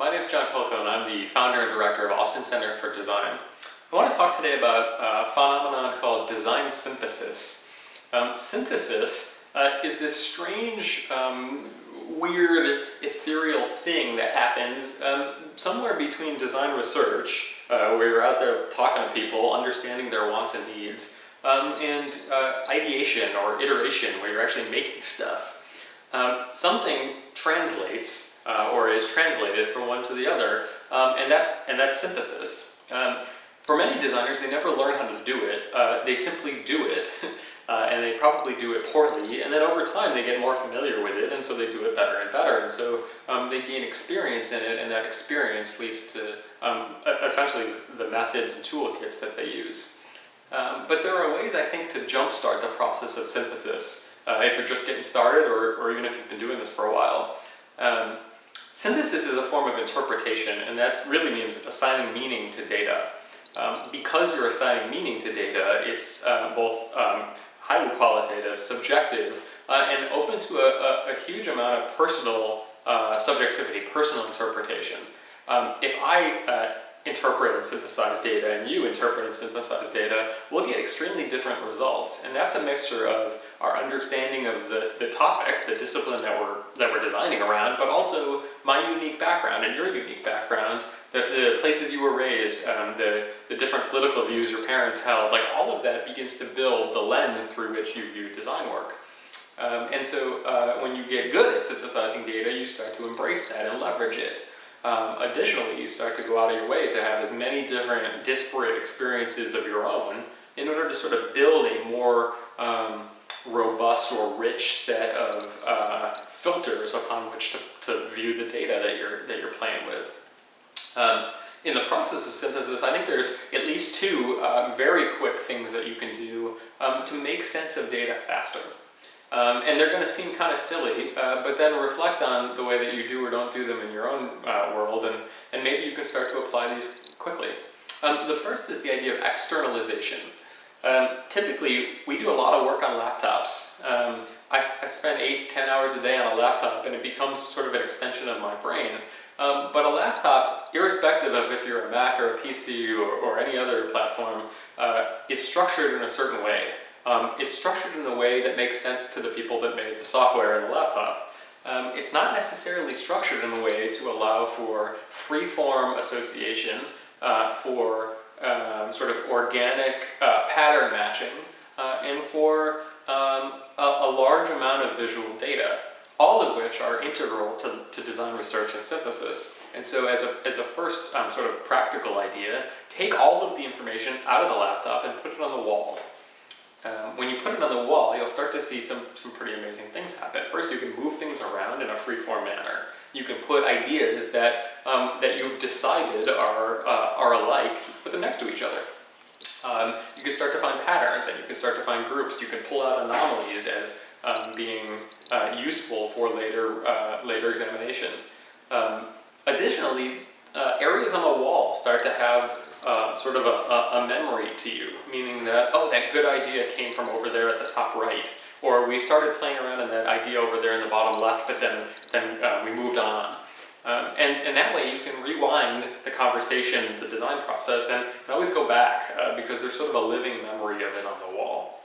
My name is John Polko, and I'm the founder and director of Austin Center for Design. I want to talk today about a phenomenon called design synthesis. Synthesis is this strange, weird, ethereal thing that happens somewhere between design research, where you're out there talking to people, understanding their wants and needs, and ideation or iteration, where you're actually making stuff. Something translates or is translated from one to the other, and that's synthesis. For many designers, they never learn how to do it. They simply do it, and they probably do it poorly, and then over time they get more familiar with it, and so they do it better and better, and so they gain experience in it, and that experience leads to essentially the methods and toolkits that they use. But there are ways, I think, to jumpstart the process of synthesis if you're just getting started, or even if you've been doing this for a while. Synthesis is a form of interpretation, and that really means assigning meaning to data. Because you're assigning meaning to data, it's both highly qualitative, subjective, and open to a huge amount of personal subjectivity, personal interpretation. If I interpret and synthesize data, and you interpret and synthesize data, we'll get extremely different results. And that's a mixture of our understanding of the topic, the discipline that we're designing around, but also my unique background and your unique background, the places you were raised, the different political views your parents held, like all of that begins to build the lens through which you view design work. And so when you get good at synthesizing data, you start to embrace that and leverage it. Additionally, you start to go out of your way to have as many different disparate experiences of your own in order to sort of build a more robust or rich set of filters upon which to view the data that you're playing with. In the process of synthesis, I think there's at least two very quick things that you can do to make sense of data faster. And they're going to seem kind of silly, but then reflect on the way that you do or don't do them in your own world, and maybe you can start to apply these quickly. The first is the idea of externalization. Typically, we do a lot of work on laptops. I spend 8-10 hours a day on a laptop, and it becomes sort of an extension of my brain. But a laptop, irrespective of if you're a Mac or a PC or any other platform, is structured in a certain way. It's structured in a way that makes sense to the people that made the software in the laptop. It's not necessarily structured in a way to allow for free-form association, for sort of organic pattern matching, and for a large amount of visual data, all of which are integral to design research and synthesis. And so as a first sort of practical idea, take all of the information out of the laptop and put it on the wall. When you put it on the wall, you'll start to see some pretty amazing things happen. First, you can move things around in a free-form manner. You can put ideas that you've decided are alike, put them next to each other. You can start to find patterns, and you can start to find groups. You can pull out anomalies as being useful for later examination. Additionally, areas on the wall start to have sort of a memory to you, meaning that, oh, that good idea came from over there at the top right, or we started playing around in that idea over there in the bottom left, but then we moved on. And that way you can rewind the conversation, the design process, and always go back because there's sort of a living memory of it on the wall.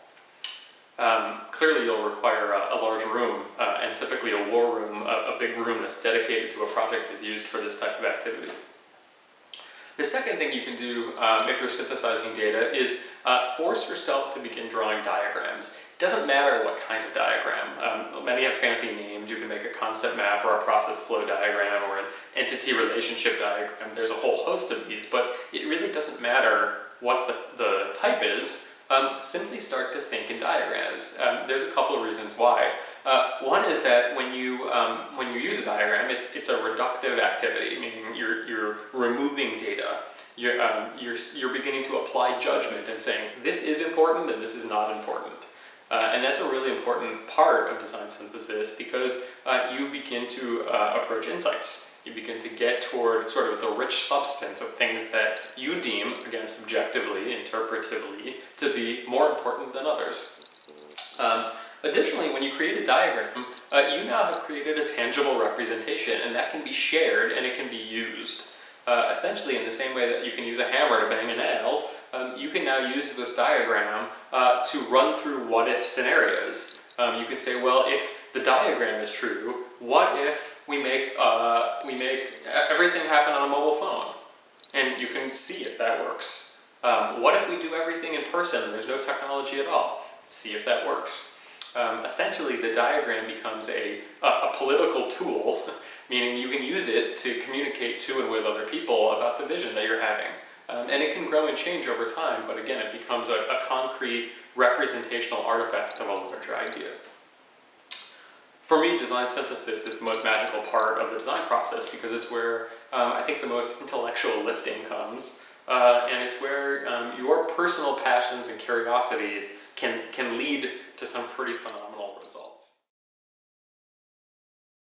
Clearly you'll require a large room, and typically a war room, a big room that's dedicated to a project is used for this type of activity. The second thing you can do if you're synthesizing data is force yourself to begin drawing diagrams. It doesn't matter what kind of diagram. Many have fancy names. You can make a concept map or a process flow diagram or an entity relationship diagram. There's a whole host of these, but it really doesn't matter what the type is. Simply start to think in diagrams. There's a couple of reasons why. One is that when you use a diagram, it's a reductive activity, meaning you're removing data. You're beginning to apply judgment and saying this is important and this is not important. And that's a really important part of design synthesis because you begin to approach insights. You begin to get toward sort of the rich substance of things that you deem, again, subjectively, interpretively, to be more important than others. Additionally, when you create a diagram, you now have created a tangible representation, and that can be shared and it can be used. Essentially, in the same way that you can use a hammer to bang a nail, you can now use this diagram to run through what-if scenarios. You can say, well, if the diagram is true, what if we make everything happen on a mobile phone? And you can see if that works. What if we do everything in person and there's no technology at all? See if that works. Essentially, the diagram becomes a political tool, meaning you can use it to communicate to and with other people about the vision that you're having. And it can grow and change over time, but again, it becomes a concrete representational artifact of a larger idea. For me, design synthesis is the most magical part of the design process because it's where I think the most intellectual lifting comes, and it's where your personal passions and curiosities can lead to some pretty phenomenal